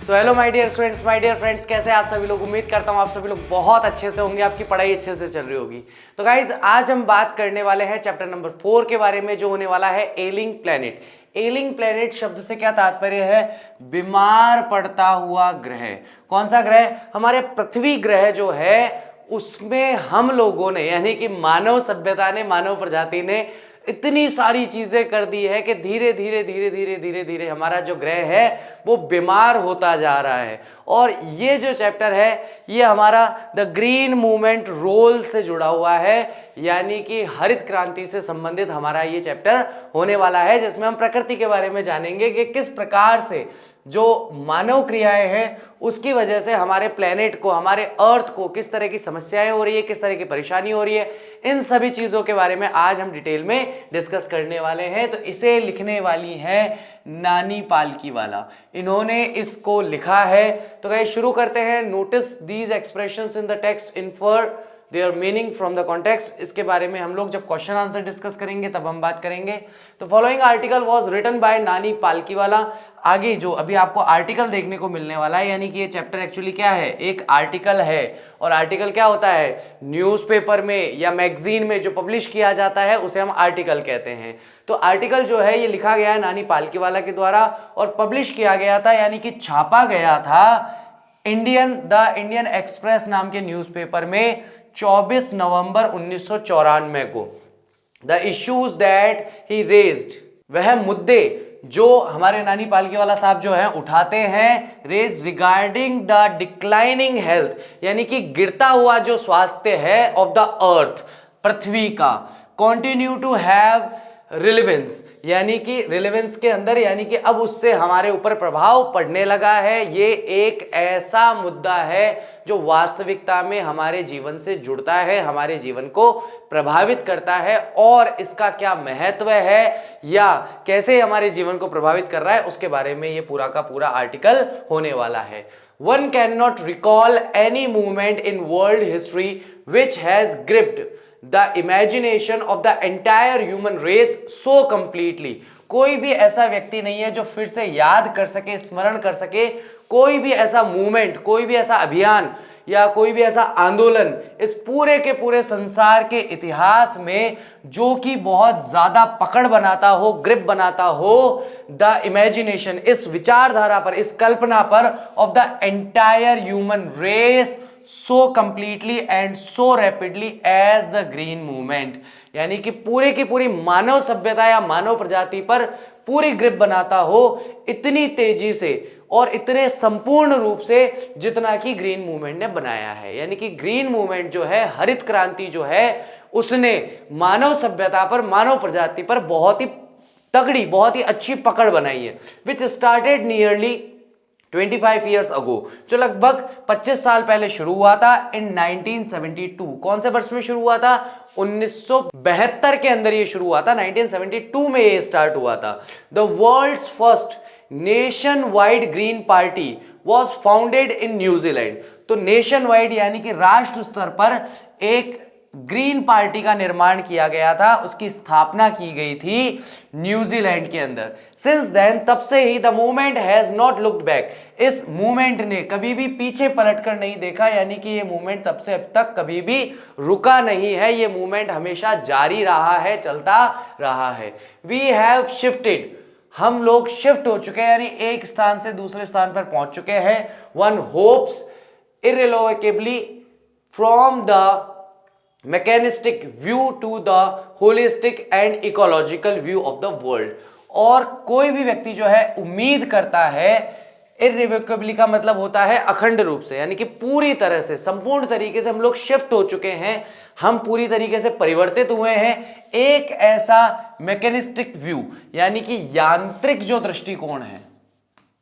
So hello my dear students, my dear friends, कैसे हैं आप सभी लोग। उम्मीद करता हूं आप सभी लोग बहुत अच्छे से होंगे, आपकी पढ़ाई अच्छे से चल रही होगी। तो गाइज आज हम बात करने वाले हैं चैप्टर नंबर 4 के बारे में, जो होने वाला है एलिंग प्लैनेट। एलिंग प्लैनेट शब्द से क्या तात्पर्य है? बीमार पड़ता हुआ ग्रह। कौन सा ग्रह? हमारे पृथ्वी ग्रह जो है उसमें हम लोगों ने, यानी कि मानव सभ्यता ने, मानव प्रजाति ने इतनी सारी चीजें कर दी है कि धीरे धीरे धीरे धीरे धीरे धीरे हमारा जो ग्रह है वो बीमार होता जा रहा है। और ये जो चैप्टर है ये हमारा द ग्रीन मूवमेंट रोल से जुड़ा हुआ है, यानी कि हरित क्रांति से संबंधित हमारा ये चैप्टर होने वाला है, जिसमें हम प्रकृति के बारे में जानेंगे कि किस प्रकार से जो मानव क्रियाएं हैं उसकी वजह से हमारे प्लेनेट को, हमारे अर्थ को किस तरह की समस्याएं हो रही है, किस तरह की परेशानी हो रही है। इन सभी चीजों के बारे में आज हम डिटेल में डिस्कस करने वाले हैं। तो इसे लिखने वाली है नानी पालकीवाला, इन्होंने इसको लिखा है। तो गाइस शुरू करते हैं। Notice these expressions in the text, infer their meaning from the context. इसके बारे में हम लोग जब क्वेश्चन आंसर डिस्कस करेंगे तब हम बात करेंगे। तो following article was written by Nani Palkhivala. आगे जो अभी आपको आर्टिकल देखने को मिलने वाला है, यानी कि ये चैप्टर एक्चुअली क्या है, एक आर्टिकल है। और आर्टिकल क्या होता है? न्यूज़पेपर में या मैगजीन में जो पब्लिश किया जाता है उसे हम आर्टिकल कहते हैं। तो आर्टिकल जो है ये लिखा गया है नानी पालकीवाला के द्वारा और पब्लिश किया गया था, यानी कि छापा गया था द इंडियन एक्सप्रेस नाम के न्यूज़पेपर में 24 नवंबर 1994 को। The issues that he raised, वह मुद्दे जो हमारे नानी पालकीवाला साहब जो हैं उठाते हैं, raise regarding the declining health, यानी कि गिरता हुआ जो स्वास्थ्य है ऑफ द अर्थ, पृथ्वी का, कंटिन्यू टू हैव रिलेवेंस, यानी कि रिलेवेंस के अंदर, यानी कि अब उससे हमारे ऊपर प्रभाव पड़ने लगा है। ये एक ऐसा मुद्दा है जो वास्तविकता में हमारे जीवन से जुड़ता है, हमारे जीवन को प्रभावित करता है, और इसका क्या महत्व है या कैसे हमारे जीवन को प्रभावित कर रहा है उसके बारे में ये पूरा का पूरा आर्टिकल होने वाला है। One cannot recall any movement in world history which has gripped the imagination of the entire human race so completely। कोई भी ऐसा व्यक्ति नहीं है जो फिर से याद कर सके, स्मरण कर सके कोई भी ऐसा मूवमेंट, कोई भी ऐसा अभियान या कोई भी ऐसा आंदोलन इस पूरे के पूरे संसार के इतिहास में जो कि बहुत ज्यादा पकड़ बनाता हो, ग्रिप बनाता हो द इमेजिनेशन, इस विचारधारा पर, इस कल्पना पर, of the entire human race so completely and so rapidly as the green movement, यानी कि पूरे की पूरी मानव सभ्यता या मानव प्रजाति पर पूरी ग्रिप बनाता हो इतनी तेजी से और इतने संपूर्ण रूप से जितना कि ग्रीन मूवमेंट ने बनाया है। यानी कि ग्रीन मूवमेंट जो है, हरित क्रांति जो है, उसने मानव सभ्यता पर, मानव प्रजाति पर बहुत ही तगड़ी, बहुत ही अच्छी पकड़ बनाई है। Which started nearly 25 years ago, जो लगभग 25 साल पहले शुरू हुआ था इन 1972। कौन से वर्ष में शुरू हुआ था? 1972 के अंदर ये शुरू हुआ था, 1972 में ये स्टार्ट हुआ था। The world's first nation wide green party was founded in New Zealand. तो नेशन वाइड यानी कि राष्ट्र स्तर पर एक ग्रीन पार्टी का निर्माण किया गया था, उसकी स्थापना की गई थी न्यूजीलैंड के अंदर। सिंस देन, तब से ही the movement has not looked back, इस मूवमेंट ने कभी भी पीछे पलटकर नहीं देखा, यानी कि ये मूवमेंट तब से अब तक कभी भी रुका नहीं है। ये मूवमेंट हमेशा जारी रहा है, चलता रहा है। वी हैव शिफ्टेड, हम लोग शिफ्ट हो चुके हैं, यानी एक स्थान से दूसरे स्थान पर पहुंच चुके हैं। One hopes irrevocably from the mechanistic view to the holistic and ecological view of the world. और कोई भी व्यक्ति जो है उम्मीद करता है, इररिवोकेबली का मतलब होता है अखंड रूप से, यानी कि पूरी तरह से, संपूर्ण तरीके से हम लोग शिफ्ट हो चुके हैं, हम पूरी तरीके से परिवर्तित हुए हैं एक ऐसा मैकेनिस्टिक व्यू, यानी कि यांत्रिक जो दृष्टिकोण है।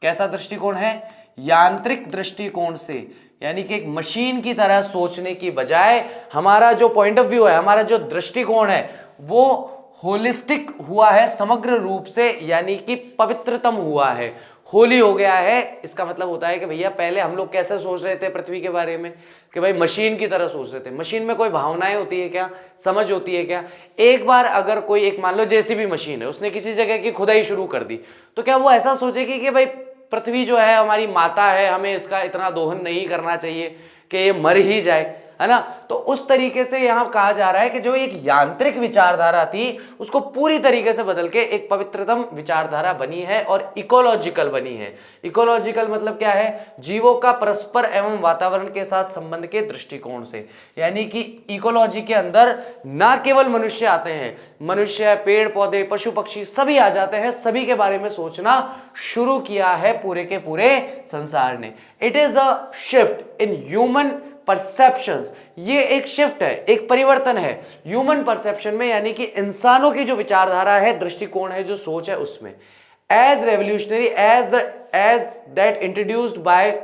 कैसा दृष्टिकोण है? यांत्रिक दृष्टिकोण से, यानी कि एक मशीन की तरह सोचने की बजाय हमारा जो पॉइंट ऑफ व्यू है, हमारा जो दृष्टिकोण है वो होलिस्टिक हुआ है, समग्र रूप से, यानी कि पवित्रतम हुआ है, होली हो गया है। इसका मतलब होता है कि भैया पहले हम लोग कैसे सोच रहे थे पृथ्वी के बारे में, कि भाई मशीन की तरह सोच रहे थे। मशीन में कोई भावनाएं होती है क्या? समझ होती है क्या? एक बार अगर कोई, एक मान लो जेसीबी मशीन है, उसने किसी जगह की खुदाई शुरू कर दी, तो क्या वो ऐसा सोचेगी कि भाई पृथ्वी जो है हमारी माता है, हमें इसका इतना दोहन नहीं करना चाहिए कि ये मर ही जाए, है ना। तो उस तरीके से यहां कहा जा रहा है कि जो एक यांत्रिक विचारधारा थी उसको पूरी तरीके से बदल के एक पवित्रतम विचारधारा बनी है और इकोलॉजिकल बनी है। इकोलॉजिकल मतलब क्या है? जीवों का परस्पर एवं वातावरण के साथ संबंध के दृष्टिकोण से, यानी कि इकोलॉजी के अंदर ना केवल मनुष्य आते हैं, मनुष्य, पेड़ पौधे, पशु पक्षी सभी आ जाते हैं, सभी के बारे में सोचना शुरू किया है पूरे के पूरे संसार ने। It is a shift in human perceptions, ये एक शिफ्ट है, एक परिवर्तन है ह्यूमन परसेप्शन में, यानी कि इंसानों की जो विचारधारा है, दृष्टिकोण है, जो सोच है उसमें। As revolutionary as that introduced by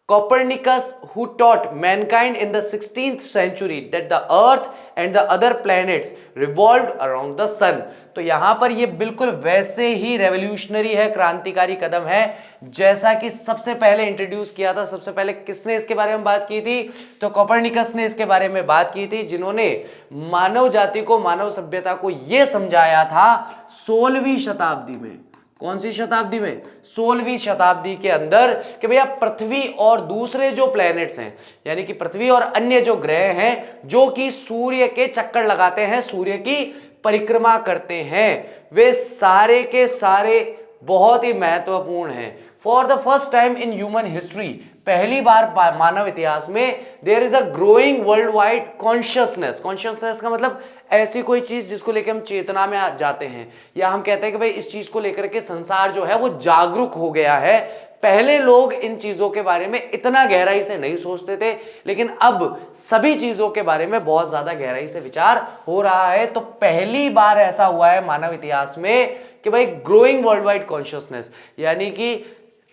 Copernicus, who taught mankind in the 16th century that the earth and the other planets revolved around the sun। तो यहां पर ये बिल्कुल वैसे ही रेवोल्यूशनरी है, क्रांतिकारी कदम है, जैसा कि सबसे पहले इंट्रोड्यूस किया था। सबसे पहले किसने इसके बारे में बात की थी? तो कोपर्निकस ने इसके बारे में बात की थी, जिन्होंने मानव जाति को, मानव सभ्यता को यह समझाया था 16वीं शताब्दी में। कौन सी शताब्दी में? 16वीं शताब्दी के अंदर, कि भैया पृथ्वी और दूसरे जो प्लैनेट्स हैं, यानी कि पृथ्वी और अन्य जो ग्रह हैं जो कि सूर्य के चक्कर लगाते हैं, सूर्य की परिक्रमा करते हैं, वे सारे के सारे बहुत ही महत्वपूर्ण हैं। For the first time in human history, पहली बार मानव इतिहास में there is a growing world wide consciousness. Consciousness का मतलब ऐसी कोई चीज जिसको लेकर हम चेतना में आ जाते हैं, या हम कहते हैं कि भाई इस चीज को लेकर के संसार जो है वो जागरूक हो गया है। पहले लोग इन चीजों के बारे में इतना गहराई से नहीं सोचते थे, लेकिन अब सभी चीजों के बारे में बहुत ज्यादा गहराई से विचार हो रहा है। तो पहली बार ऐसा हुआ है मानव इतिहास में कि भाई ग्रोइंग वर्ल्ड वाइड कॉन्शियसनेस, यानी कि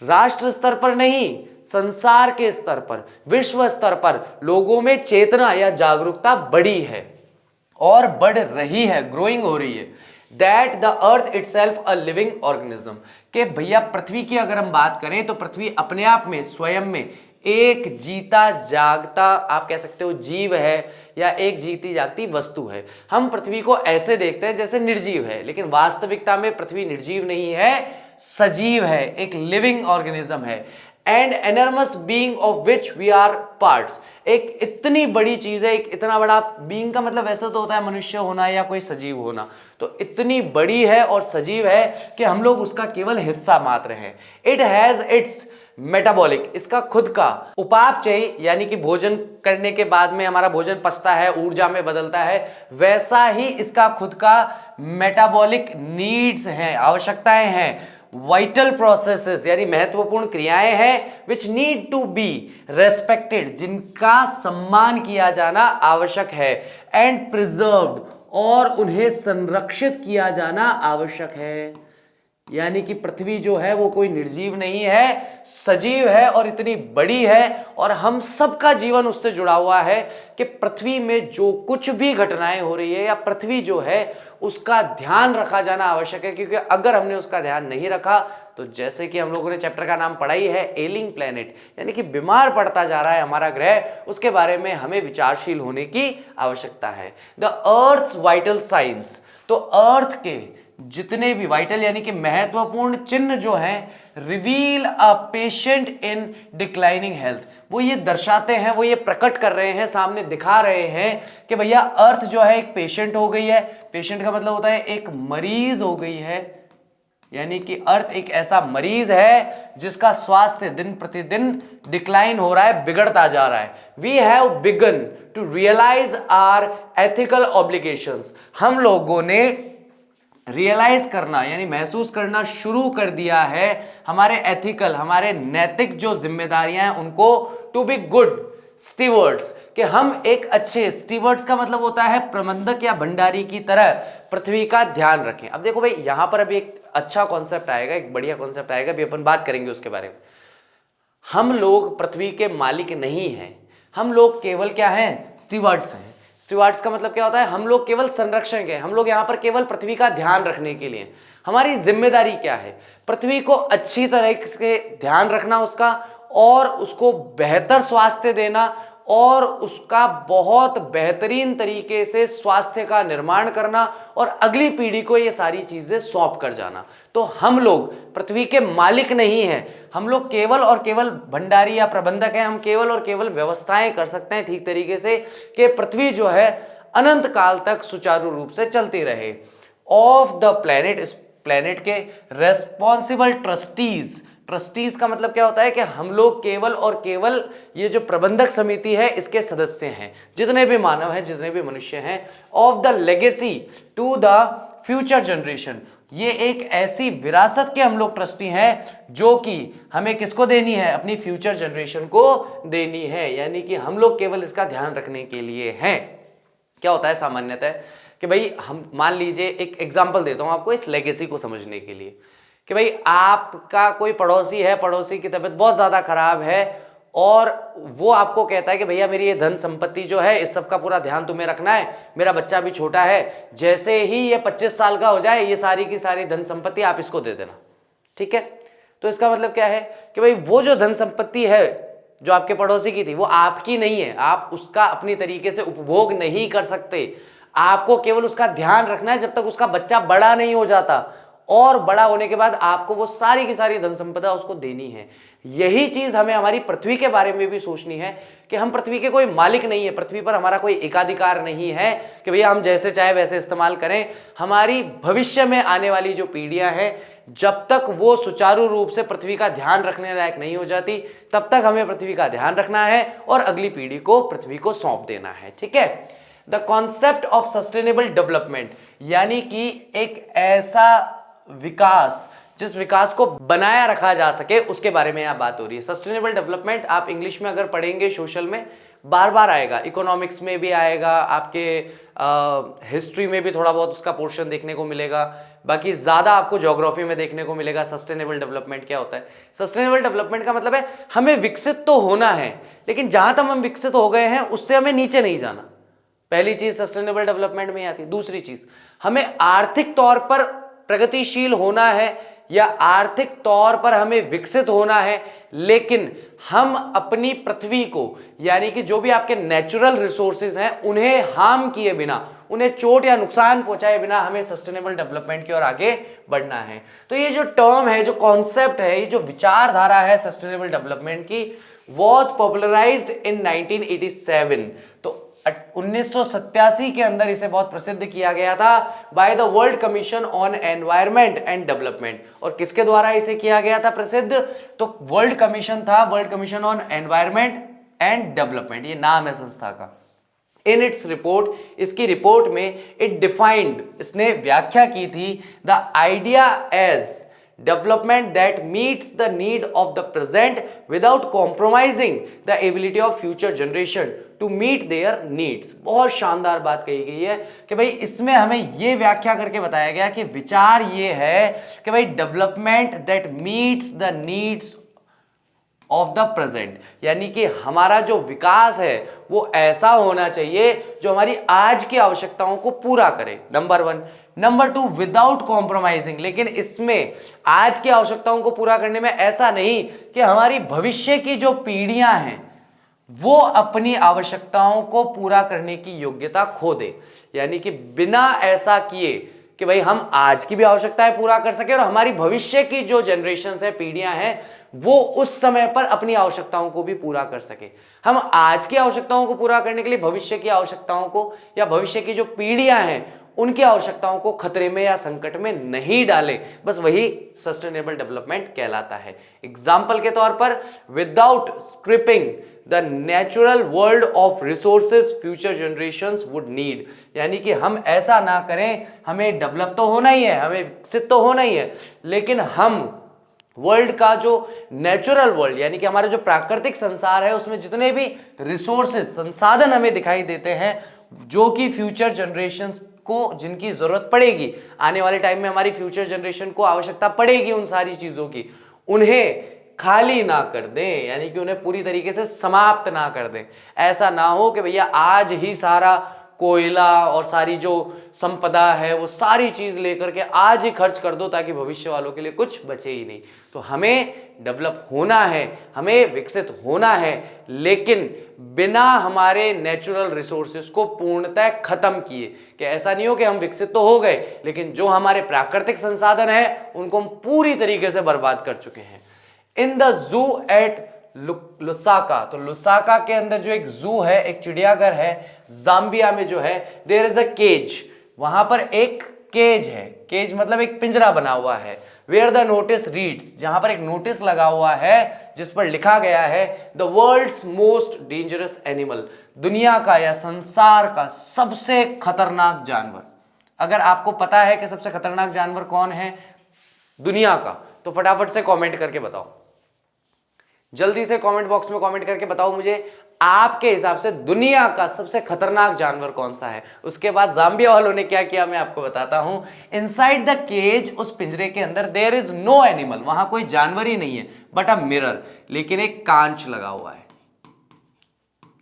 राष्ट्र स्तर पर नहीं, संसार के स्तर पर, विश्व स्तर पर लोगों में चेतना या जागरूकता बढ़ी है और बढ़ रही है, ग्रोइंग हो रही है। That the earth itself a living organism, कि भैया पृथ्वी की अगर हम बात करें तो पृथ्वी अपने आप में, स्वयं में एक जीता जागता, आप कह सकते हो जीव है, या एक जीती जागती वस्तु है। हम पृथ्वी को ऐसे देखते हैं जैसे निर्जीव है, लेकिन वास्तविकता में पृथ्वी निर्जीव नहीं है, सजीव है, एक लिविंग ऑर्गेनिज्म है। And enormous being of which we are parts, एक इतनी बड़ी चीज है, एक इतना बड़ा बीइंग का मतलब वैसा तो होता है मनुष्य होना या कोई सजीव होना, तो इतनी बड़ी है और सजीव है कि हम लोग उसका केवल हिस्सा मात्र हैं। इट हैज इट्स मेटाबॉलिक, इसका खुद का उपापचय, यानी कि भोजन करने के बाद में हमारा भोजन पचता है, ऊर्जा में बदलता है, वैसा ही इसका खुद का मेटाबॉलिक नीड्स हैं, आवश्यकताएं हैं, वाइटल प्रोसेसेस यानी महत्वपूर्ण क्रियाएं हैं, which need to be respected, जिनका सम्मान किया जाना आवश्यक है, एंड प्रिजर्व्ड, और उन्हें संरक्षित किया जाना आवश्यक है। यानी कि पृथ्वी जो है वो कोई निर्जीव नहीं है, सजीव है और इतनी बड़ी है, और हम सबका जीवन उससे जुड़ा हुआ है कि पृथ्वी में जो कुछ भी घटनाएं हो रही है या पृथ्वी जो है उसका ध्यान रखा जाना आवश्यक है। क्योंकि अगर हमने उसका ध्यान नहीं रखा तो जैसे कि हम लोगों ने चैप्टर का नाम पढ़ा ही है, एलिंग प्लेनेट, यानी कि बीमार पड़ता जा रहा है हमारा ग्रह, उसके बारे में हमें विचारशील होने की आवश्यकता है। द अर्थ्स वाइटल साइंस, तो अर्थ के जितने भी वाइटल यानी कि महत्वपूर्ण चिन्ह जो हैं, reveal a patient in declining health, वो ये दर्शाते हैं, वो ये प्रकट कर रहे हैं, सामने दिखा रहे हैं कि भैया अर्थ जो है एक पेशेंट हो गई है। पेशेंट का मतलब होता है एक मरीज हो गई है, यानी कि अर्थ एक ऐसा मरीज है जिसका स्वास्थ्य दिन प्रतिदिन डिक्लाइन हो रहा है, बिगड़ता जा रहा है। We have begun to realise our ethical obligations, हम लोगों ने रियलाइज करना यानी महसूस करना शुरू कर दिया है हमारे एथिकल, हमारे नैतिक जो जिम्मेदारियां हैं उनको, टू बी गुड स्टीवर्ड्स, कि हम एक अच्छे, स्टीवर्ड्स का मतलब होता है प्रबंधक या भंडारी की तरह पृथ्वी का ध्यान रखें। अब देखो भाई यहां पर अभी एक अच्छा कॉन्सेप्ट आएगा, एक बढ़िया कॉन्सेप्ट आएगा, अभी अपन बात करेंगे उसके बारे में। हम लोग पृथ्वी के मालिक नहीं हैं, हम लोग केवल क्या हैं? स्टीवर्ड्स हैं। स्टीवर्ड्स का मतलब क्या होता है? हम लोग केवल संरक्षक हैं, हम लोग यहाँ पर केवल पृथ्वी का ध्यान रखने के लिए। हमारी जिम्मेदारी क्या है? पृथ्वी को अच्छी तरह से ध्यान रखना उसका, और उसको बेहतर स्वास्थ्य देना, और उसका बहुत बेहतरीन तरीके से स्वास्थ्य का निर्माण करना और अगली पीढ़ी को ये सारी चीजें सौंप कर जाना। तो हम लोग पृथ्वी के मालिक नहीं हैं, हम लोग केवल और केवल भंडारी या प्रबंधक हैं। हम केवल और केवल व्यवस्थाएं कर सकते हैं ठीक तरीके से कि पृथ्वी जो है अनंत काल तक सुचारू रूप से चलती रहे। ऑफ द प्लेनेट, इस प्लेनेट के रेस्पॉन्सिबल ट्रस्टीज, ट्रस्टीज का मतलब क्या होता है कि हम लोग केवल और केवल ये जो प्रबंधक समिति है इसके सदस्य हैं, जितने भी मानव हैं, जितने भी मनुष्य हैं। Of the legacy to the future generation, ये एक ऐसी विरासत के हम लोग ट्रस्टी हैं जो कि हमें किसको देनी है, अपनी फ्यूचर जनरेशन को देनी है। यानी कि हम लोग केवल इसका ध्यान रखने के लिए हैं। क्या होता है सामान्यतः कि भाई हम मान लीजिए, एक एग्जांपल देता हूं आपको इस लेगेसी को समझने के लिए, कि भाई आपका कोई पड़ोसी है, पड़ोसी की तबीयत बहुत ज्यादा खराब है और वो आपको कहता है कि भैया मेरी ये धन संपत्ति जो है इस सब का पूरा ध्यान तुम्हें रखना है, मेरा बच्चा भी छोटा है, जैसे ही ये 25 साल का हो जाए ये सारी की सारी धन संपत्ति आप इसको दे देना, ठीक है। तो इसका मतलब क्या है कि भाई वो जो धन संपत्ति है जो आपके पड़ोसी की थी वो आपकी नहीं है, आप उसका अपनी तरीके से उपभोग नहीं कर सकते। आपको केवल उसका ध्यान रखना है जब तक उसका बच्चा बड़ा नहीं हो जाता, और बड़ा होने के बाद आपको वो सारी की सारी धन संपदा उसको देनी है। यही चीज हमें हमारी पृथ्वी के बारे में भी सोचनी है कि हम पृथ्वी के कोई मालिक नहीं है, पृथ्वी पर हमारा कोई एकाधिकार नहीं है कि भैया हम जैसे चाहे वैसे इस्तेमाल करें। हमारी भविष्य में आने वाली जो पीढ़ियां हैं, जब तक वो सुचारू रूप से पृथ्वी का ध्यान रखने लायक नहीं हो जाती, तब तक हमें पृथ्वी का ध्यान रखना है और अगली पीढ़ी को पृथ्वी को सौंप देना है, ठीक है। The concept of sustainable development, यानी कि एक ऐसा विकास जिस विकास को बनाया रखा जा सके, उसके बारे में यहाँ बात हो रही है। सस्टेनेबल डेवलपमेंट आप इंग्लिश में अगर पढ़ेंगे सोशल में बार बार आएगा, इकोनॉमिक्स में भी आएगा, आपके हिस्ट्री में भी थोड़ा बहुत उसका पोर्शन देखने को मिलेगा, बाकी ज्यादा आपको ज्योग्राफी में देखने को मिलेगा। सस्टेनेबल डेवलपमेंट क्या होता है? सस्टेनेबल डेवलपमेंट का मतलब है हमें विकसित तो होना है, लेकिन जहां तक हम विकसित हो गए हैं उससे हमें नीचे नहीं जाना। पहली चीज सस्टेनेबल डेवलपमेंट में आती है। दूसरी चीज, हमें आर्थिक तौर पर प्रगतिशील होना है या आर्थिक तौर पर हमें विकसित होना है, लेकिन हम अपनी पृथ्वी को, यानी कि जो भी आपके नेचुरल रिसोर्सेज हैं, उन्हें हार्म किए बिना, उन्हें चोट या नुकसान पहुंचाए बिना हमें सस्टेनेबल डेवलपमेंट की ओर आगे बढ़ना है। तो ये जो टर्म है, जो कॉन्सेप्ट है, ये जो विचारधारा है सस्टेनेबल डेवलपमेंट की, वॉज पॉपुलराइज्ड इन 1987। तो 1987 के अंदर इसे बहुत प्रसिद्ध किया गया था by the world commission on environment and development. और किसके द्वारा इसे किया गया था प्रसिद्ध? तो वर्ल्ड कमीशन था, world commission on environment and development, ये नाम है संस्था का। इन इट्स रिपोर्ट, इसकी रिपोर्ट में इट डिफाइंड, इसने व्याख्या की थी the idea as development that meets the need of the present without compromising the ability of future generation to meet their needs। बहुत शानदार बात कही गई है कि भाई इसमें हमें ये व्याख्या करके बताया गया कि विचार ये है कि भाई development that meets the needs of the present, यानी कि हमारा जो विकास है वो ऐसा होना चाहिए जो हमारी आज की आवश्यकताओं को पूरा करे, नंबर 1। नंबर 2, विदाउट कॉम्प्रोमाइजिंग, लेकिन इसमें आज की आवश्यकताओं को पूरा करने में ऐसा नहीं कि हमारी भविष्य की जो पीढ़ियां हैं वो अपनी आवश्यकताओं को पूरा करने की योग्यता खो दे। यानी कि बिना ऐसा किए कि भाई हम आज की भी आवश्यकताएं पूरा कर सके और हमारी भविष्य की जो जनरेशंस है, पीढ़ियां हैं, वो उस समय पर अपनी आवश्यकताओं को भी पूरा कर सके। हम आज की आवश्यकताओं को पूरा करने के लिए भविष्य की आवश्यकताओं को या भविष्य की जो पीढ़ियां हैं उनकी आवश्यकताओं को खतरे में या संकट में नहीं डाले, बस वही सस्टेनेबल डेवलपमेंट कहलाता है। एग्जाम्पल के तौर पर, without stripping the natural world of resources future generations would need, यानी कि हम ऐसा ना करें, हमें डेवलप तो होना ही है, हमें विकसित तो होना ही है, लेकिन हम वर्ल्ड का जो नेचुरल वर्ल्ड, यानी कि हमारा जो प्राकृतिक संसार है, उसमें जितने भी रिसोर्सेज, संसाधन हमें दिखाई देते हैं, जो कि फ्यूचर जनरेशंस को जिनकी जरूरत पड़ेगी, आने वाले टाइम में हमारी फ्यूचर जनरेशन को आवश्यकता पड़ेगी उन सारी चीजों की, उन्हें खाली ना कर दें, यानी कि उन्हें पूरी तरीके से समाप्त ना कर दें। ऐसा ना हो कि भैया आज ही सारा कोयला और सारी जो संपदा है वो सारी चीज लेकर के आज ही खर्च कर दो ताकि भविष्य वालों के लिए कुछ बचे ही नहीं। तो हमें डेवलप होना है, हमें विकसित होना है, लेकिन बिना हमारे नेचुरल रिसोर्सेज को पूर्णतः खत्म किए। कि ऐसा नहीं हो कि हम विकसित तो हो गए लेकिन जो हमारे प्राकृतिक संसाधन है उनको हम पूरी तरीके से बर्बाद कर चुके हैं। In the zoo at Lusaka, तो लुसाका के अंदर जो एक जू है, एक चिड़ियाघर है जाम्बिया में जो है, देयर इज अ केज, वहां पर एक केज है। केज मतलब एक पिंजरा बना हुआ है। वेयर द नोटिस रीड्स, जहां पर एक नोटिस लगा हुआ है जिस पर लिखा गया है the world's most dangerous animal, दुनिया का या संसार का सबसे खतरनाक जानवर। अगर आपको पता है कि सबसे खतरनाक जानवर कौन है दुनिया का, तो फटाफट से कमेंट करके बताओ, जल्दी से कमेंट बॉक्स में कमेंट करके बताओ मुझे आपके हिसाब से दुनिया का सबसे खतरनाक जानवर कौन सा है। उसके बाद जाम्बिया वालों ने क्या किया मैं आपको बताता हूं। इनसाइड द केज, उस पिंजरे के अंदर, देयर इज नो एनिमल, वहां कोई जानवर ही नहीं है, बट अ मिरर, लेकिन एक कांच लगा हुआ है।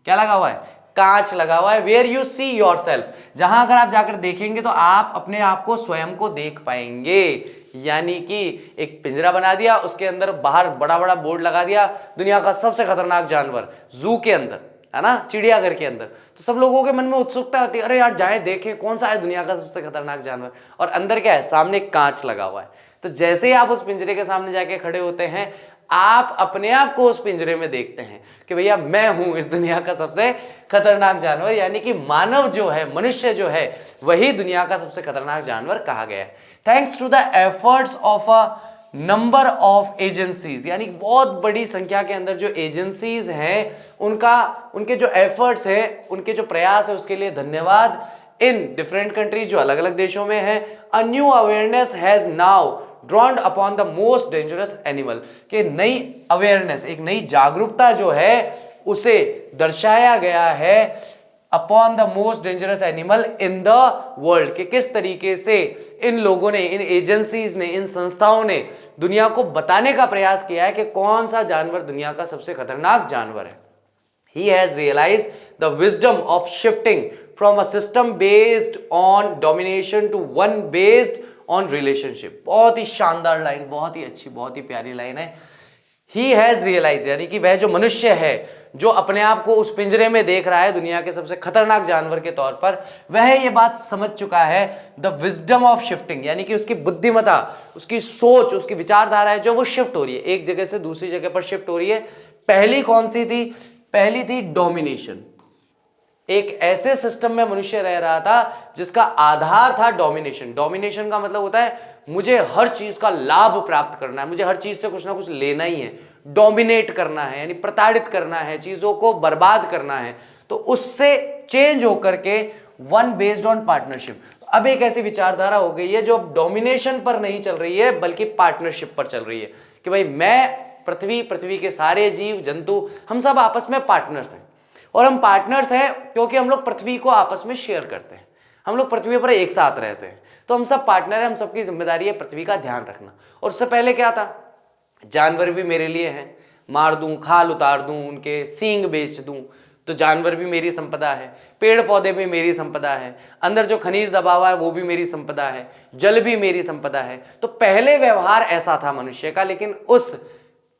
क्या लगा हुआ है? कांच लगा हुआ है। Where you see yourself, जहां अगर आप जाकर देखेंगे तो आप अपने आप को स्वयं को देख पाएंगे। यानी कि एक पिंजरा बना दिया, उसके अंदर बाहर बड़ा बड़ा बोर्ड लगा दिया, दुनिया का सबसे खतरनाक जानवर, जू के अंदर है ना, चिड़ियाघर के अंदर। तो सब लोगों के मन में उत्सुकता होती है, अरे यार जाए देखें कौन सा है दुनिया का सबसे खतरनाक जानवर। और अंदर क्या है? सामने कांच लगा हुआ है। तो जैसे ही आप उस पिंजरे के सामने जाके खड़े होते हैं, आप अपने आप को उस पिंजरे में देखते हैं कि भैया मैं हूं इस दुनिया का सबसे खतरनाक जानवर। यानी कि मानव जो है, मनुष्य जो है, वही दुनिया का सबसे खतरनाक जानवर कहा गया है। Thanks to the efforts of a number of agencies, यानी बहुत बड़ी संख्या के अंदर जो एजेंसीज हैं उनके जो एफर्ट्स है, उनके जो प्रयास है, उसके लिए धन्यवाद। इन डिफरेंट कंट्रीज, जो अलग अलग देशों में है, a new awareness has now ड्रॉन्ड upon the most dangerous animal, कि नई अवेयरनेस, एक नई जागरूकता जो है उसे दर्शाया गया है upon the most dangerous animal in the world, कि किस तरीके से इन लोगों ने, इन एजेंसीज ने, इन संस्थाओं ने दुनिया को बताने का प्रयास किया है कि कौन सा जानवर दुनिया का सबसे खतरनाक जानवर है। He has realized the wisdom of shifting from a system based on domination to one based on relationship। बहुत ही शानदार लाइन, बहुत ही अच्छी, बहुत ही प्यारी लाइन है। He has realized, यानी कि वह जो मनुष्य है जो अपने आप को उस पिंजरे में देख रहा है दुनिया के सबसे खतरनाक जानवर के तौर पर, वह ये बात समझ चुका है द विजडम ऑफ शिफ्टिंग, यानी कि उसकी बुद्धिमत्ता, उसकी सोच, उसकी विचारधारा है जो वो शिफ्ट हो रही है, एक जगह से दूसरी जगह पर शिफ्ट हो रही है। पहली कौन सी थी? पहली थी डोमिनेशन। एक ऐसे सिस्टम में मनुष्य रह रहा था जिसका आधार था डोमिनेशन। डोमिनेशन का मतलब होता है मुझे हर चीज का लाभ प्राप्त करना है, मुझे हर चीज से कुछ ना कुछ लेना ही है, डोमिनेट करना है, यानी प्रताड़ित करना है, चीजों को बर्बाद करना है। तो उससे चेंज होकर के वन बेस्ड ऑन पार्टनरशिप, अब एक ऐसी विचारधारा हो गई है जो अब डोमिनेशन पर नहीं चल रही है बल्कि पार्टनरशिप पर चल रही है, कि भाई मैं, पृथ्वी के सारे जीव जंतु, हम सब आपस में पार्टनर्स हैं। और हम पार्टनर्स हैं क्योंकि हम लोग पृथ्वी को आपस में शेयर करते हैं, हम लोग पृथ्वी पर एक साथ रहते हैं, तो हम सब पार्टनर हैं, हम सबकी जिम्मेदारी है पृथ्वी का ध्यान रखना। और उससे पहले क्या था? जानवर भी मेरे लिए हैं, मार दूं, खाल उतार दूं, उनके सींग बेच दूं, तो जानवर भी मेरी संपदा है, पेड़ पौधे भी मेरी संपदा है, अंदर जो खनिज दबा हुआ है वो भी मेरी संपदा है, जल भी मेरी संपदा है। तो पहले व्यवहार ऐसा था मनुष्य का, लेकिन उस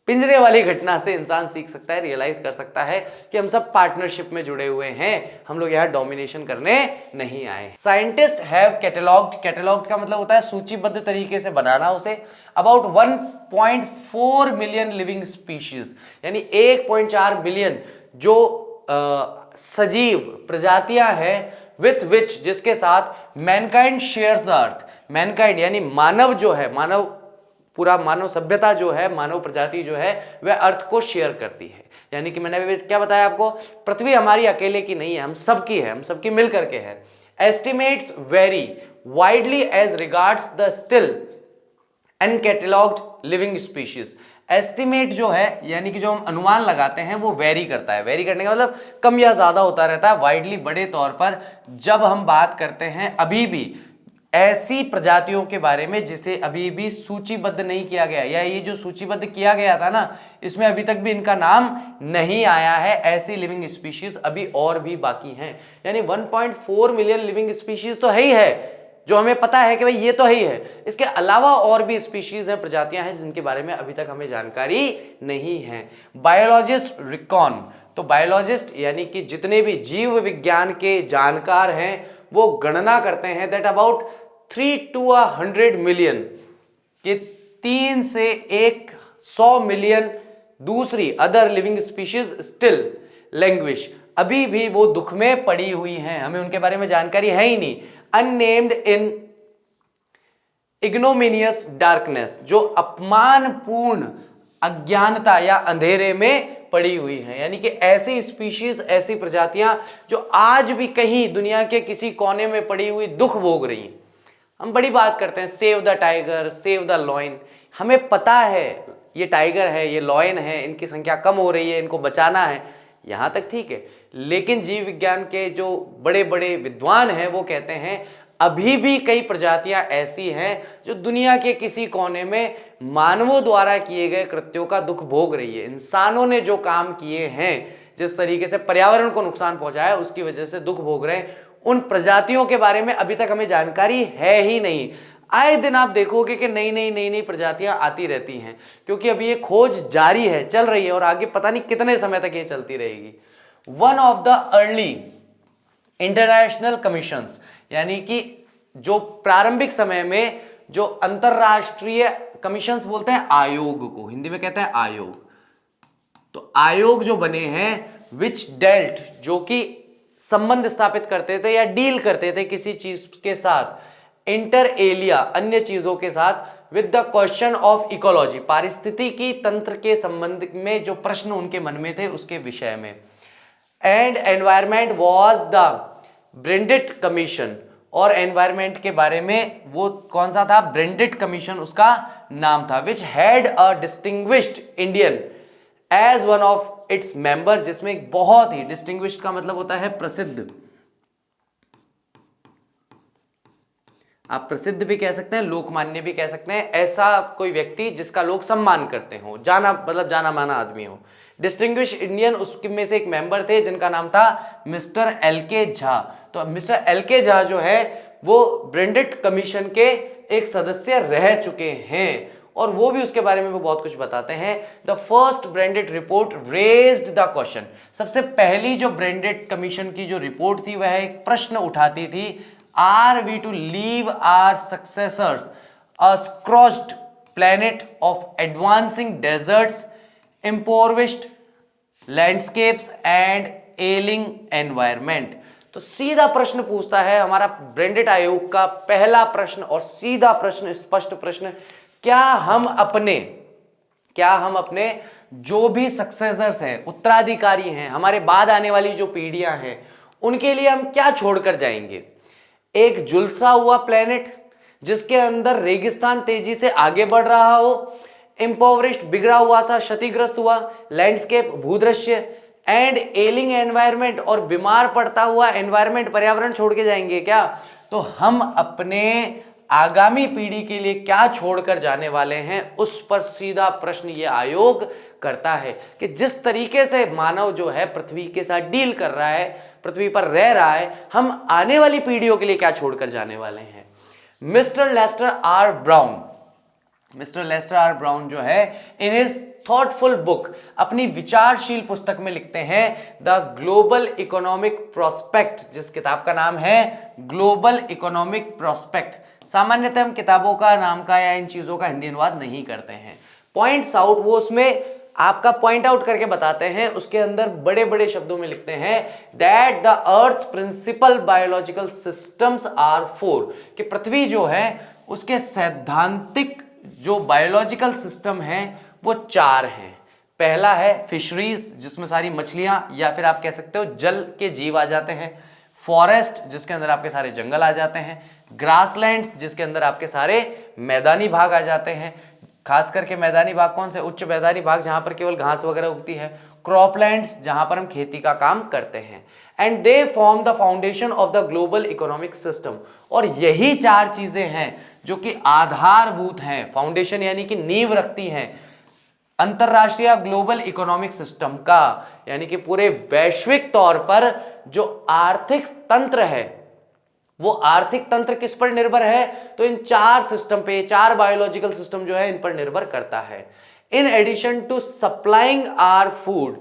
पिंजरे वाली घटना से इंसान सीख सकता है, रियलाइज कर सकता है कि हम सब पार्टनरशिप में जुड़े हुए हैं, हम लोग यहाँ डोमिनेशन करने नहीं आए। साइंटिस्ट हैव कैटलॉग्ड का मतलब होता है सूचीबद्ध तरीके से बनाना उसे, अबाउट 1.4 मिलियन लिविंग स्पीशीज, यानी 1.4 बिलियन जो सजीव प्रजातियां हैं, विथ विच, जिसके साथ Mankind shares the earth. Mankind यानी मानव जो है, पूरा मानव सभ्यता जो है, मानव प्रजाति जो है, वह अर्थ को शेयर करती है। यानी कि मैंने अभी क्या बताया आपको, पृथ्वी हमारी अकेले की नहीं है, हम सबकी है, हम सबकी मिल करके है। Estimates very widely as regards the still uncatalogued living species. Estimate जो है, यानी कि जो हम अनुमान लगाते हैं, वो वेरी करता है। वेरी करने का मतलब कम या ज्यादा होता रहता है। वाइडली, बड़े तौर पर, जब हम बात करते हैं अभी भी ऐसी प्रजातियों के बारे में जिसे अभी भी सूचीबद्ध नहीं किया गया, या ये जो सूचीबद्ध किया गया था ना, इसमें अभी तक भी इनका नाम नहीं आया है। ऐसी लिविंग स्पीशीज अभी और भी बाकी हैं। यानी 1.4 मिलियन लिविंग स्पीशीज तो है ही है, जो हमें पता है कि भाई ये तो है ही है। इसके अलावा और भी स्पीशीज हैं, प्रजातियां हैं जिनके बारे में अभी तक हमें जानकारी नहीं है। बायोलॉजिस्ट रिकॉन, तो बायोलॉजिस्ट यानी कि जितने भी जीव विज्ञान के जानकार हैं वो गणना करते हैं दैट अबाउट 3 to 100 मिलियन के 3 से 100 मिलियन दूसरी other living species still language, अभी भी वो दुख में पड़ी हुई हैं, हमें उनके बारे में जानकारी है ही नहीं। अननेम्ड इन इग्नोमिनियस डार्कनेस, जो अपमानपूर्ण अज्ञानता या अंधेरे में पड़ी हुई है। यानी कि ऐसी स्पीशीज, ऐसी प्रजातियां जो आज भी कहीं दुनिया के किसी कोने में पड़ी हुई दुख भोग रही हैं। हम बड़ी बात करते हैं save the tiger, save the lion, हमें पता है ये टाइगर है, ये लॉयन है, इनकी संख्या कम हो रही है, इनको बचाना है, यहां तक ठीक है। लेकिन जीव विज्ञान के जो बड़े बड़े विद्वान हैं वो कहते हैं अभी भी कई प्रजातियां ऐसी हैं जो दुनिया के किसी कोने में मानवों द्वारा किए गए कृत्यों का दुख भोग रही है। इंसानों ने जो काम किए हैं, जिस तरीके से पर्यावरण को नुकसान पहुंचाया, उसकी वजह से दुख भोग रहे हैं। उन प्रजातियों के बारे में अभी तक हमें जानकारी है ही नहीं। आए दिन आप देखोगे कि नई नई प्रजातियां आती रहती हैं, क्योंकि अभी ये खोज जारी है, चल रही है, और आगे पता नहीं कितने समय तक ये चलती रहेगी। One of the early international commissions, यानी कि जो प्रारंभिक समय में जो अंतरराष्ट्रीय कमीशंस बोलते हैं, आयोग को हिंदी में कहते हैं आयोग। तो आयोग जो बने हैं विच डेल्ट, जो कि संबंध स्थापित करते थे या डील करते थे किसी चीज के साथ, इंटर एलिया अन्य चीजों के साथ, with the question of ecology, पारिस्थितिकी तंत्र के संबंध में जो प्रश्न उनके मन में थे उसके विषय में। And environment was the Brundtland Commission, और एनवायरमेंट के बारे में वो कौन सा था, ब्रेंडेट कमीशन उसका नाम था, which had a distinguished Indian as one of its member, जिसमें एक बहुत ही डिस्टिंग्विश्ड का मतलब होता है प्रसिद्ध, आप प्रसिद्ध भी कह सकते हैं, लोकमान्य भी कह सकते हैं, ऐसा कोई व्यक्ति जिसका लोग सम्मान करते हो, जाना मतलब जाना माना आदमी हो। डिस्टिंग्विश इंडियन उसमें से एक मेंबर थे जिनका नाम था मिस्टर एल.के. झा। तो मिस्टर एल.के. झा जो है वो ब्रेंडेट कमीशन के एक सदस्य रह चुके हैं, और वो भी उसके बारे में भी बहुत कुछ बताते हैं। The first Brundtland report raised the question, सबसे पहली जो ब्रेंडेट कमीशन की जो रिपोर्ट थी वह एक प्रश्न उठाती थी, are we to leave our successors a scorched planet of advancing deserts, impoverished landscapes and ailing environment। तो सीधा प्रश्न पूछता है हमारा ब्रेंडेट आयोग का पहला प्रश्न, और सीधा प्रश्न, स्पष्ट प्रश्न, क्या हम अपने जो भी सक्सेसर्स हैं, उत्तराधिकारी हैं, हमारे बाद आने वाली जो पीढ़ियां हैं, उनके लिए हम क्या छोड़कर जाएंगे? एक झुलसा हुआ प्लेनेट जिसके अंदर रेगिस्तान तेजी से आगे बढ़ रहा हो, इम्पोवरिश्ड बिगड़ा हुआ सा क्षतिग्रस्त हुआ लैंडस्केप भूदृश्य, एंड एलिंग एनवायरनमेंट, और बीमार पड़ता हुआ एनवायरनमेंट पर्यावरण छोड़ के जाएंगे क्या? तो हम अपने आगामी पीढ़ी के लिए क्या छोड़कर जाने वाले हैं, उस पर सीधा प्रश्न ये आयोग करता है कि जिस तरीके से मानव जो है पृथ्वी के साथ डील कर रहा है, पृथ्वी पर रह रहा है, हम आने वाली पीढ़ियों के लिए क्या छोड़कर जाने वाले हैं। मिस्टर लेस्टर आर ब्राउन जो है इन हिज थॉटफुल बुक, अपनी विचारशील पुस्तक में लिखते हैं द ग्लोबल इकोनॉमिक प्रोस्पेक्ट, जिस किताब का नाम है ग्लोबल इकोनॉमिक प्रोस्पेक्ट। सामान्यतः हम किताबों का नाम का या इन चीजों का हिंदी अनुवाद नहीं करते हैं। पॉइंट्स आउट, वो उसमें आपका पॉइंट आउट करके बताते हैं, उसके अंदर बड़े बड़े शब्दों में लिखते हैं that the earth principal biological systems are 4, कि पृथ्वी जो है उसके सैद्धांतिक जो बायोलॉजिकल सिस्टम है वो 4 हैं। पहला है फिशरीज, जिसमें सारी मछलियां या फिर आप कह सकते हो जल के जीव आ जाते हैं। फॉरेस्ट, जिसके अंदर आपके सारे जंगल आ जाते हैं। ग्रासलैंड्स, जिसके अंदर आपके सारे मैदानी भाग आ जाते हैं। खास करके मैदानी भाग कौन से? उच्च मैदानी भाग, जहां पर केवल घास वगैरह उगती है। क्रॉपलैंड्स जहां पर हम खेती का काम करते हैं, and they form the foundation of the global economic system. और यही चार चीजें हैं जो कि आधारभूत हैं, फाउंडेशन यानी कि नींव रखती हैं अंतरराष्ट्रीय ग्लोबल इकोनॉमिक सिस्टम का, यानी कि पूरे वैश्विक तौर पर जो आर्थिक तंत्र है, वो आर्थिक तंत्र किस पर निर्भर है, तो इन चार सिस्टम पे, चार बायोलॉजिकल सिस्टम जो है इन पर निर्भर करता है। In addition to supplying our food,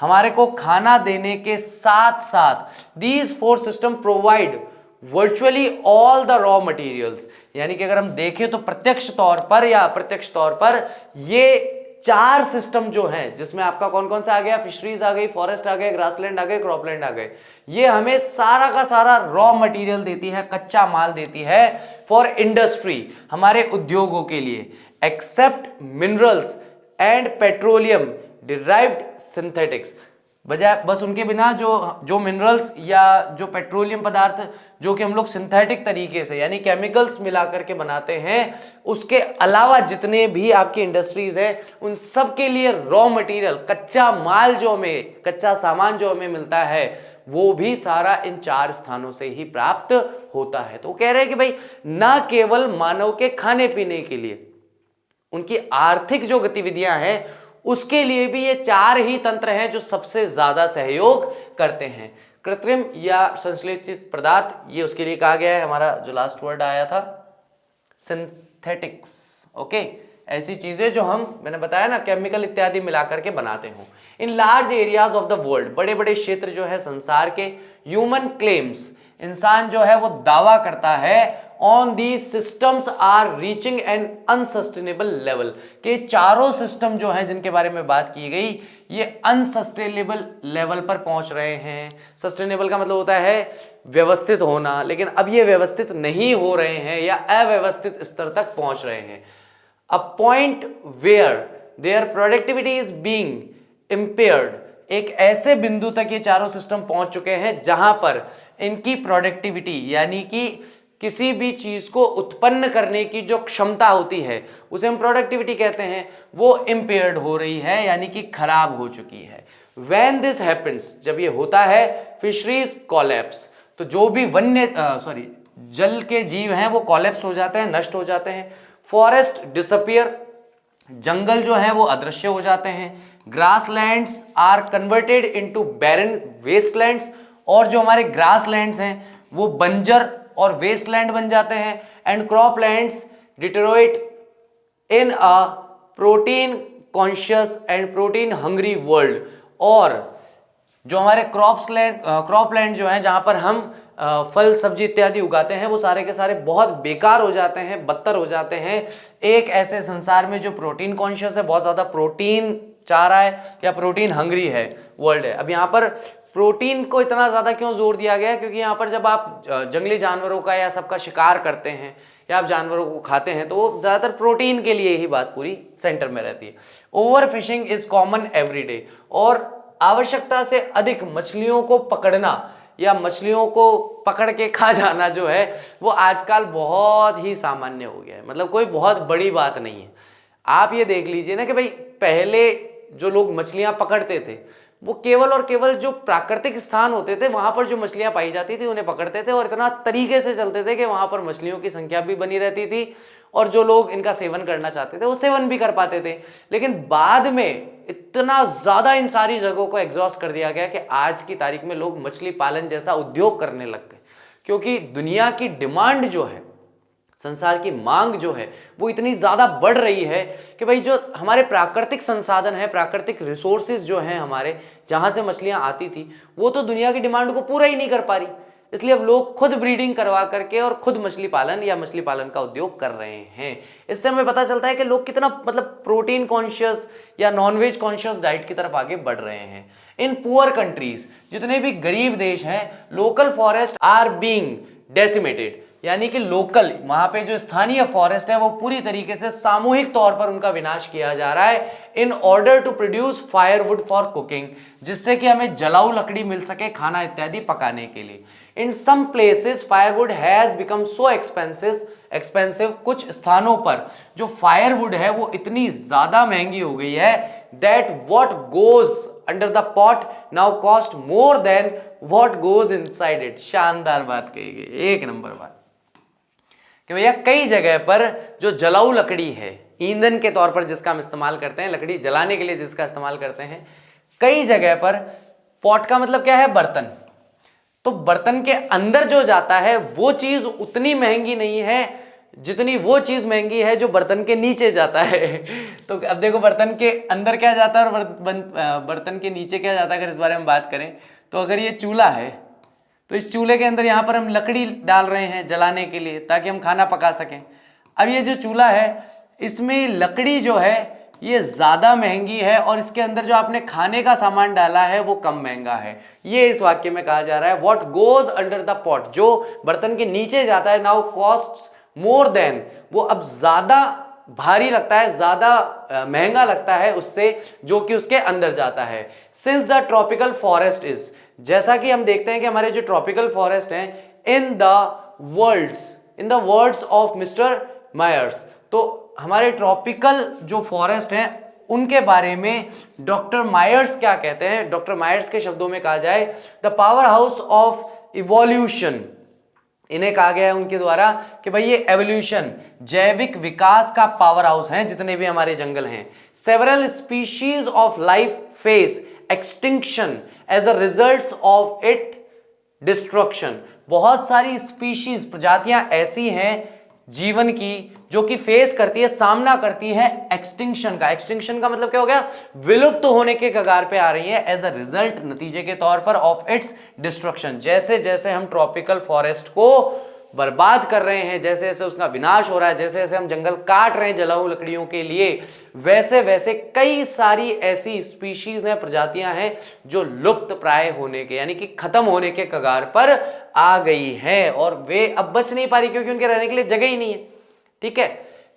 हमारे को खाना देने के साथ साथ these four system provide virtually all the raw materials, यानी कि अगर हम देखें तो प्रत्यक्ष तौर पर या अप्रत्यक्ष तौर पर ये चार सिस्टम जो हैं, जिसमें आपका कौन कौन सा आ गया, फिशरीज आ गई, फॉरेस्ट आ गए, ग्रासलैंड आ गए, क्रॉपलैंड आ गए, ये हमें सारा का सारा रॉ मटेरियल देती है, कच्चा माल देती है फॉर इंडस्ट्री, हमारे उद्योगों के लिए, except minerals and petroleum derived synthetics, बजाय बस उनके बिना जो मिनरल्स या जो पेट्रोलियम पदार्थ जो कि हम लोग सिंथेटिक तरीके से यानी केमिकल्स मिला करके बनाते हैं, उसके अलावा जितने भी आपकी इंडस्ट्रीज है उन सब के लिए रॉ मटेरियल, कच्चा माल जो हमें, कच्चा सामान जो हमें मिलता है, वो भी सारा इन चार स्थानों से ही प्राप्त होता है। तो वो कह रहे हैं कि भाई ना केवल मानव के खाने पीने के लिए, उनकी आर्थिक जो गतिविधियां हैं उसके लिए भी ये चार ही तंत्र हैं जो सबसे ज्यादा सहयोग करते हैं। कृत्रिम या संश्लेषित पदार्थ, ये उसके लिए कहा गया है, हमारा जो लास्ट वर्ड आया था सिंथेटिक्स, ओके, ऐसी चीजें जो मैंने बताया ना केमिकल इत्यादि मिलाकर के बनाते हो। In large areas of the world, बड़े बड़े क्षेत्र जो है संसार के, ह्यूमन क्लेम्स, इंसान जो है वो दावा करता है on the systems are reaching an unsustainable level, के चारों सिस्टम जो हैं जिनके बारे में बात की गई ये अनसस्टेनेबल लेवल पर पहुंच रहे हैं। सस्टेनेबल का मतलब होता है व्यवस्थित होना, लेकिन अब ये व्यवस्थित नहीं हो रहे हैं या अव्यवस्थित स्तर तक पहुंच रहे हैं। A point where their productivity is being impaired, एक ऐसे बिंदु तक ये चारों सिस्टम पहुंच चुके हैं जहां पर इनकी प्रोडक्टिविटी यानी कि किसी भी चीज को उत्पन्न करने की जो क्षमता होती है उसे हम प्रोडक्टिविटी कहते हैं, वो इम्पेयर्ड हो रही है यानी कि खराब हो चुकी है। व्हेन दिस हैपेंस, जब ये होता है, फिशरीज कोलैप्स, तो जो भी जल के जीव हैं वो कोलैप्स हो जाते हैं, नष्ट हो जाते हैं। फॉरेस्ट डिसअपियर, जंगल जो है वो अदृश्य हो जाते हैं। Grasslands are converted into baron wastelands, और जो हमारे ग्रासलैंड्स हैं वो बंजर और वेस्टलैंड बन जाते हैं। And croplands deteriorate in a protein conscious and protein hungry world, और जो हमारे क्रॉपलैंड जो है जहां पर हम फल सब्जी इत्यादि उगाते हैं वो सारे के सारे बहुत बेकार हो जाते हैं, बदतर हो जाते हैं एक ऐसे संसार में जो प्रोटीन कॉन्शियस है, बहुत ज्यादा प्रोटीन चाह रहा है या प्रोटीन हंग्री है वर्ल्ड है। अब यहाँ पर प्रोटीन को इतना ज्यादा क्यों जोर दिया गया है, क्योंकि यहाँ पर जब आप जंगली जानवरों का या सबका शिकार करते हैं या आप जानवरों को खाते हैं तो वो ज्यादातर प्रोटीन के लिए ही बात पूरी सेंटर में रहती है। Over fishing is common everyday, और आवश्यकता से अधिक मछलियों को पकड़ना या मछलियों को पकड़ के खा जाना जो है वो आजकल बहुत ही सामान्य हो गया है, मतलब कोई बहुत बड़ी बात नहीं है। आप ये देख लीजिए ना कि भाई पहले जो लोग मछलियां पकड़ते थे वो केवल और केवल जो प्राकृतिक स्थान होते थे वहां पर जो मछलियां पाई जाती थी उन्हें पकड़ते थे, और इतना तरीके से चलते थे कि वहां पर मछलियों की संख्या भी बनी रहती थी और जो लोग इनका सेवन करना चाहते थे वो सेवन भी कर पाते थे। लेकिन बाद में इतना ज्यादा इन सारी जगहों को एग्जॉस्ट कर दिया गया कि आज की तारीख में लोग मछली पालन जैसा उद्योग करने लग गए, क्योंकि दुनिया की डिमांड जो है, संसार की मांग जो है वो इतनी ज्यादा बढ़ रही है कि भाई जो हमारे प्राकृतिक संसाधन है, प्राकृतिक रिसोर्सेज जो हैं हमारे, जहां से मछलियां आती थी वो तो दुनिया की डिमांड को पूरा ही नहीं कर पा रही। इसलिए अब लोग खुद ब्रीडिंग करवा करके और खुद मछली पालन या मछली पालन का उद्योग कर रहे हैं। इससे हमें पता चलता है कि लोग कितना मतलब प्रोटीन कॉन्शियस या नॉनवेज कॉन्शियस डाइट की तरफ आगे बढ़ रहे हैं। इन पुअर कंट्रीज, जितने भी गरीब देश हैं, local forest are being decimated, यानी कि लोकल वहां पे जो स्थानीय फॉरेस्ट है वो पूरी तरीके से सामूहिक तौर पर उनका विनाश किया जा रहा है in order to produce firewood for cooking, जिससे कि हमें जलाऊ लकड़ी मिल सके खाना इत्यादि पकाने के लिए। In some places firewood has become so expensive, कुछ स्थानों पर जो फायरवुड है वो इतनी ज्यादा महंगी हो गई है that what goes under the pot now cost more than what goes inside it। शानदार बात कही गई, एक नंबर बात कि भैया कई जगह पर जो जलाऊ लकड़ी है, ईंधन के तौर पर जिसका हम इस्तेमाल करते हैं, लकड़ी जलाने के लिए जिसका इस्तेमाल करते हैं, कई जगह पर पॉट का मतलब क्या है, बर्तन। तो बर्तन के अंदर जो जाता है वो चीज उतनी महंगी नहीं है जितनी वो चीज महंगी है जो बर्तन के नीचे जाता है। तो अब देखो बर्तन के अंदर क्या जाता है और बर्तन के नीचे क्या जाता है, अगर इस बारे में बात करें तो अगर ये चूल्हा है तो इस चूल्हे के अंदर यहाँ पर हम लकड़ी डाल रहे हैं जलाने के लिए ताकि हम खाना पका सकें। अब ये जो चूल्हा है इसमें लकड़ी जो है ये ज़्यादा महंगी है और इसके अंदर जो आपने खाने का सामान डाला है वो कम महंगा है। ये इस वाक्य में कहा जा रहा है what goes under the pot, जो बर्तन के नीचे जाता है, नाउ कॉस्ट्स मोर देन, वो अब ज़्यादा भारी लगता है, ज़्यादा महंगा लगता है उससे जो कि उसके अंदर जाता है। Since the tropical forest is, जैसा कि हम देखते हैं कि हमारे जो ट्रॉपिकल फॉरेस्ट हैं, in the words of mister Myers, तो हमारे ट्रॉपिकल जो फॉरेस्ट हैं उनके बारे में डॉक्टर मायर्स क्या कहते हैं। डॉक्टर मायर्स के शब्दों में कहा जाए the power house of evolution, इन्हें कहा गया है उनके द्वारा कि भाई ये एवोल्यूशन, जैविक विकास का पावर हाउस है जितने भी हमारे जंगल हैं। Several species of life face extinction as a result of it destruction, बहुत सारी स्पीशीज, प्रजातियां ऐसी हैं जीवन की जो कि फेस करती है, सामना करती है एक्सटिंक्शन का। एक्सटिंक्शन का मतलब क्या हो गया, विलुप्त होने के कगार पे आ रही है एज अ रिजल्ट, नतीजे के तौर पर ऑफ इट्स डिस्ट्रक्शन। जैसे जैसे हम ट्रॉपिकल फॉरेस्ट को बर्बाद कर रहे हैं, जैसे जैसे उसका विनाश हो रहा है, जैसे जैसे हम जंगल काट रहे हैं जलाऊ लकड़ियों के लिए, वैसे वैसे कई सारी ऐसी स्पीशीज हैं, प्रजातियां हैं जो लुप्त प्राय होने के यानी कि खत्म होने के कगार पर आ गई हैं और वे अब बच नहीं पा रही क्योंकि उनके रहने के लिए जगह ही नहीं है। ठीक है,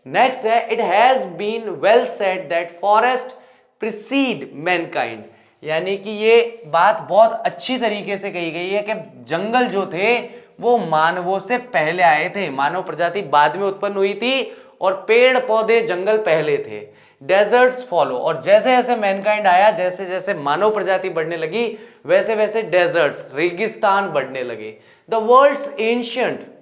नेक्स्ट है it has been well said that forest preceded mankind, यानी कि ये बात बहुत अच्छी तरीके से कही गई है कि जंगल जो थे वो मानवों से पहले आए थे, मानव प्रजाति बाद में उत्पन्न हुई थी और पेड़ पौधे जंगल पहले थे। डेजर्ट्स फॉलो, और जैसे जैसे मैनकाइंड आया, जैसे जैसे मानव प्रजाति बढ़ने लगी, वैसे वैसे डेजर्ट्स, रेगिस्तान बढ़ने लगे। The world's ancient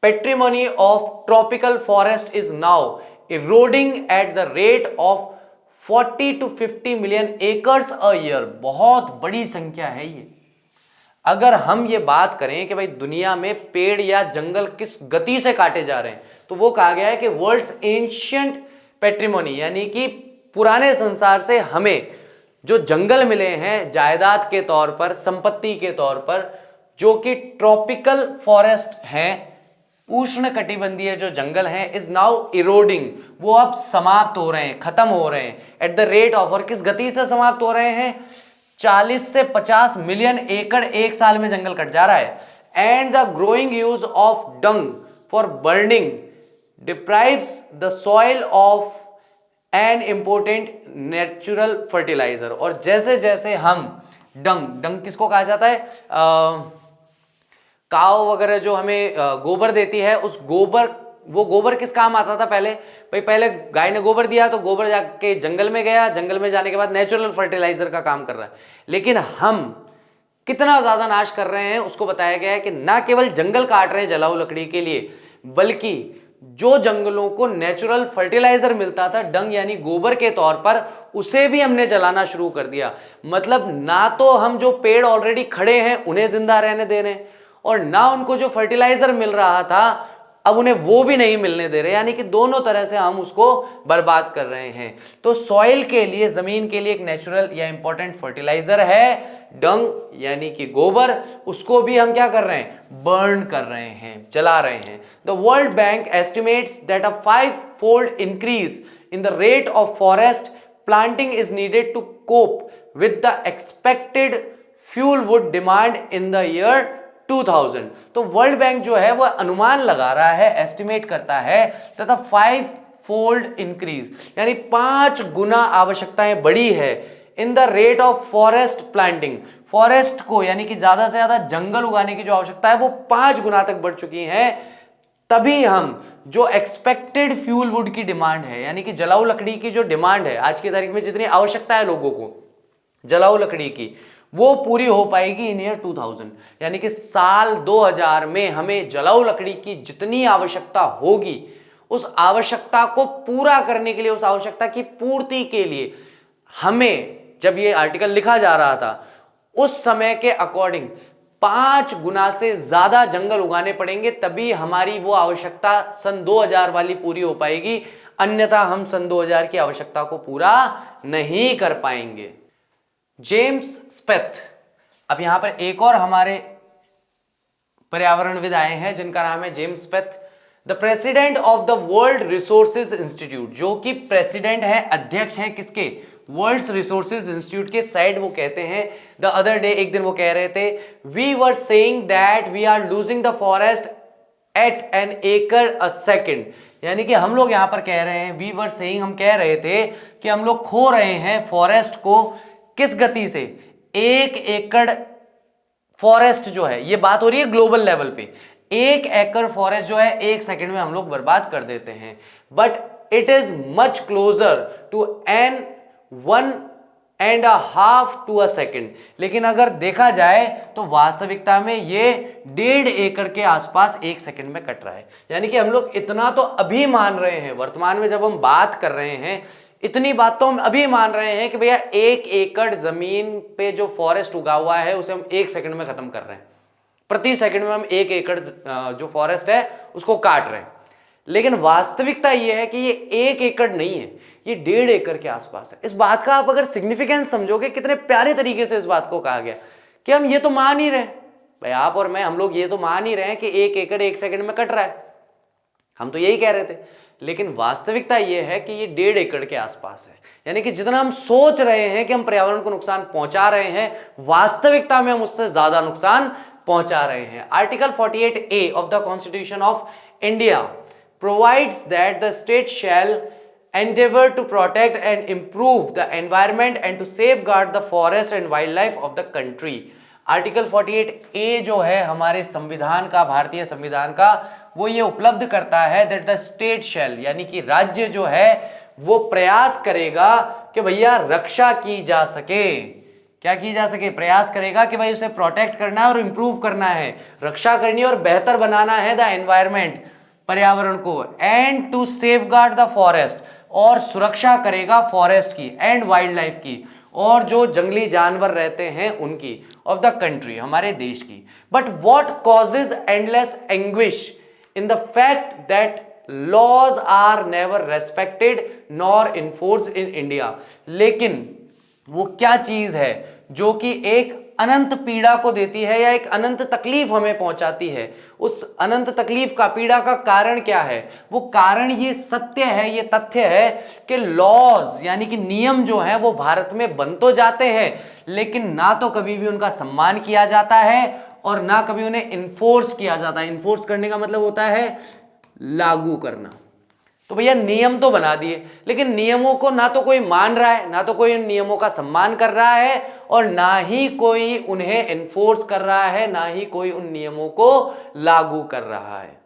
patrimony of tropical forest is now eroding at the rate of 40 to 50 million acres a year। बहुत बड़ी संख्या है ये। अगर हम ये बात करें कि भाई दुनिया में पेड़ या जंगल किस गति से काटे जा रहे हैं, तो वो कहा गया है कि वर्ल्ड्स एंशिएंट पैट्रिमोनी, यानी कि पुराने संसार से हमें जो जंगल मिले हैं जायदाद के तौर पर, संपत्ति के तौर पर, जो कि ट्रॉपिकल फॉरेस्ट हैं, उष्ण कटिबंधीय जो जंगल हैं, इज नाउ इरोडिंग, वो अब समाप्त हो रहे हैं, खत्म हो रहे हैं। एट द रेट ऑफ, और किस गति से समाप्त हो रहे हैं, 40 से 50 मिलियन एकड़ एक साल में जंगल कट जा रहा है। And the growing use of dung for burning deprives the soil of an important natural fertiliser, और जैसे जैसे हम डंग किसको कहा जाता है, काव वगैरह जो हमें गोबर देती है, उस गोबर, वो गोबर किस काम आता था पहले, भाई पहले गाय ने गोबर दिया तो गोबर जाके जंगल में गया, जंगल में जाने के बाद नेचुरल फर्टिलाइजर का काम कर रहा है। लेकिन हम कितना ज्यादा नाश कर रहे हैं उसको बताया गया है कि ना केवल जंगल काट रहे हैं जलाऊ लकड़ी के लिए, बल्कि जो जंगलों को नेचुरल फर्टिलाइजर मिलता था डंग यानी गोबर के तौर पर, उसे भी हमने जलाना शुरू कर दिया। मतलब ना तो हम जो पेड़ ऑलरेडी खड़े हैं उन्हें जिंदा रहने दे रहे हैं, और ना उनको जो फर्टिलाइजर मिल रहा था अब उन्हें वो भी नहीं मिलने दे रहे, यानी कि दोनों तरह से हम उसको बर्बाद कर रहे हैं। तो सॉइल के लिए, जमीन के लिए एक नेचुरल या इंपॉर्टेंट फर्टिलाइजर है डंग यानी कि गोबर, उसको भी हम क्या कर रहे हैं, बर्न कर रहे हैं, जला रहे हैं। The world bank estimates that a 5-fold increase in the rate of forest planting is needed to cope with the expected fuel wood demand in the year 2000। तो वर्ल्ड बैंक जो है वह अनुमान लगा रहा है, एस्टिमेट करता है तथा 5-fold इंक्रीज यानी 5 गुना आवश्यकताएं बढ़ी है इन the rate of forest planting. Forest को यानी कि ज्यादा से ज्यादा जंगल उगाने की जो आवश्यकता है वो 5 गुना तक बढ़ चुकी है, तभी हम जो एक्सपेक्टेड फ्यूल वुड की डिमांड है, यानी कि जलाऊ लकड़ी की जो डिमांड है आज की तारीख में, जितनी आवश्यकता है लोगों को जलाऊ लकड़ी की, वो पूरी हो पाएगी इन ईयर 2000। यानी कि साल 2000 में हमें जलाऊ लकड़ी की जितनी आवश्यकता होगी, उस आवश्यकता को पूरा करने के लिए, उस आवश्यकता की पूर्ति के लिए हमें, जब ये आर्टिकल लिखा जा रहा था उस समय के अकॉर्डिंग 5 गुना से ज्यादा जंगल उगाने पड़ेंगे, तभी हमारी वो आवश्यकता सन 2000 वाली पूरी हो पाएगी। अन्यथा हम सन 2000 की आवश्यकता को पूरा नहीं कर पाएंगे। जेम्स स्पेथ, अब यहां पर एक और हमारे पर्यावरणविद आए हैं जिनका नाम है James Speth, the president of the World Resources Institute, जो कि प्रेसिडेंट है, अध्यक्ष है किसके, वर्ल्ड रिसोर्सेज इंस्टीट्यूट के। साइड वो कहते हैं द अदर डे, एक दिन वो कह रहे थे, we were saying that we are losing the forest at an acre a second, यानी कि हम लोग यहां पर कह रहे हैं, वी वर सेइंग, हम कह रहे थे कि हम लोग खो रहे हैं फॉरेस्ट को किस गति से, 1 एकड़ फॉरेस्ट जो है, ये बात हो रही है ग्लोबल लेवल पे, 1 एकड़ फॉरेस्ट जो है 1 सेकंड में हम लोग बर्बाद कर देते हैं। But it is much closer to an 1.5 to a second, लेकिन अगर देखा जाए तो वास्तविकता में ये 1.5 एकड़ के आसपास 1 सेकंड में कट रहा है। यानी कि हम लोग इतना तो अभी मान रहे हैं, वर्तमान में जब हम बात कर रहे हैं, इतनी बात तो हम अभी मान रहे हैं कि भैया 1 एकड़ जमीन पे जो फॉरेस्ट उगा हुआ है उसे हम 1 सेकंड में खत्म कर रहे हैं, प्रति सेकंड में हम 1 एकड़ जो फॉरेस्ट है उसको काट रहे हैं। लेकिन वास्तविकता यह है कि ये 1 एकड़ नहीं है, ये 1.5 एकड़ के आसपास है। इस बात का आप अगर सिग्निफिकेंस समझोगे, कितने प्यारे तरीके से इस बात को कहा गया कि हम ये तो मान ही रहे, भाई आप और मैं, हम लोग ये तो मान ही रहे हैं कि 1 एकड़ 1 सेकंड में कट रहा है, हम तो यही कह रहे थे। लेकिन वास्तविकता यह है कि ये 1.5 एकड़ के आसपास है। यानी कि जितना हम सोच रहे हैं कि हम पर्यावरण को नुकसान पहुंचा रहे हैं, वास्तविकता में हम उससे ज्यादा नुकसान पहुंचा रहे हैं। Article 48A of the constitution of India provides that the state shall endeavor to protect and improve the environment and to safeguard the forest and wildlife of the country। Article 48A जो है हमारे संविधान का, भारतीय संविधान का, वो ये उपलब्ध करता है दैट द स्टेट शैल, यानी कि राज्य जो है वो प्रयास करेगा कि भैया रक्षा की जा सके, क्या की जा सके, प्रयास करेगा कि भाई उसे प्रोटेक्ट करना है और इंप्रूव करना है, रक्षा करनी है और बेहतर बनाना है द एनवायरमेंट, पर्यावरण को, and to safeguard the forest, और सुरक्षा करेगा फॉरेस्ट की, एंड वाइल्ड लाइफ की, और जो जंगली जानवर रहते हैं उनकी, ऑफ द कंट्री, हमारे देश की। But what causes endless anguish in the fact that laws are never respected nor enforced in India. लेकिन वो क्या चीज है जो कि एक अनंत पीड़ा को देती है या एक अनंत तकलीफ हमें पहुंचाती है, उस अनंत तकलीफ का, पीड़ा का कारण क्या है? वो कारण ये सत्य है, ये तथ्य है कि लॉज यानी कि नियम जो हैं वो भारत में बन तो जाते हैं, लेकिन ना तो कभी भी उनका सम्मान किया जाता है और ना कभी उन्हें इन्फोर्स किया जाता है। इन्फोर्स करने का मतलब होता है लागू करना। तो भैया नियम तो बना दिए, लेकिन नियमों को ना तो कोई मान रहा है, ना तो कोई उन नियमों का सम्मान कर रहा है, और ना ही कोई उन्हें एनफोर्स कर रहा है, ना ही कोई उन नियमों को लागू कर रहा है।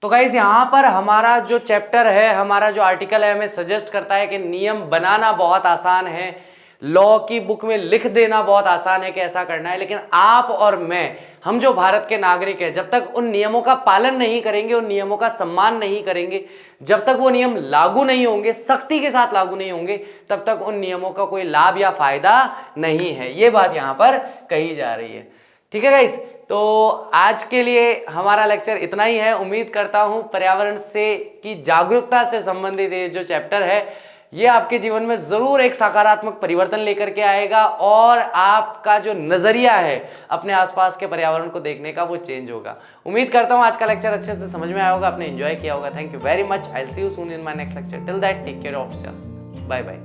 तो गाइस यहां पर हमारा जो चैप्टर है, हमारा जो आर्टिकल है, हमें सजेस्ट करता है कि नियम बनाना बहुत आसान है, लॉ की बुक में लिख देना बहुत आसान है कि ऐसा करना है, लेकिन आप और मैं, हम जो भारत के नागरिक हैं, जब तक उन नियमों का पालन नहीं करेंगे, उन नियमों का सम्मान नहीं करेंगे, जब तक वो नियम लागू नहीं होंगे, सख्ती के साथ लागू नहीं होंगे, तब तक उन नियमों का कोई लाभ या फायदा नहीं है। ये बात यहां पर कही जा रही है। ठीक है गाइस, तो आज के लिए हमारा लेक्चर इतना ही है। उम्मीद करता हूं पर्यावरण से की जागरूकता से संबंधित ये जो चैप्टर है, ये आपके जीवन में जरूर एक सकारात्मक परिवर्तन लेकर के आएगा, और आपका जो नजरिया है अपने आसपास के पर्यावरण को देखने का, वो चेंज होगा। उम्मीद करता हूं आज का लेक्चर अच्छे से समझ में आया होगा, आपने एंजॉय किया होगा। Thank you very much. I will see you soon in my next lecture. Till that take care of yourself. Bye bye,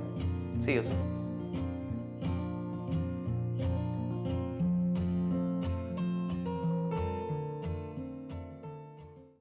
see you soon.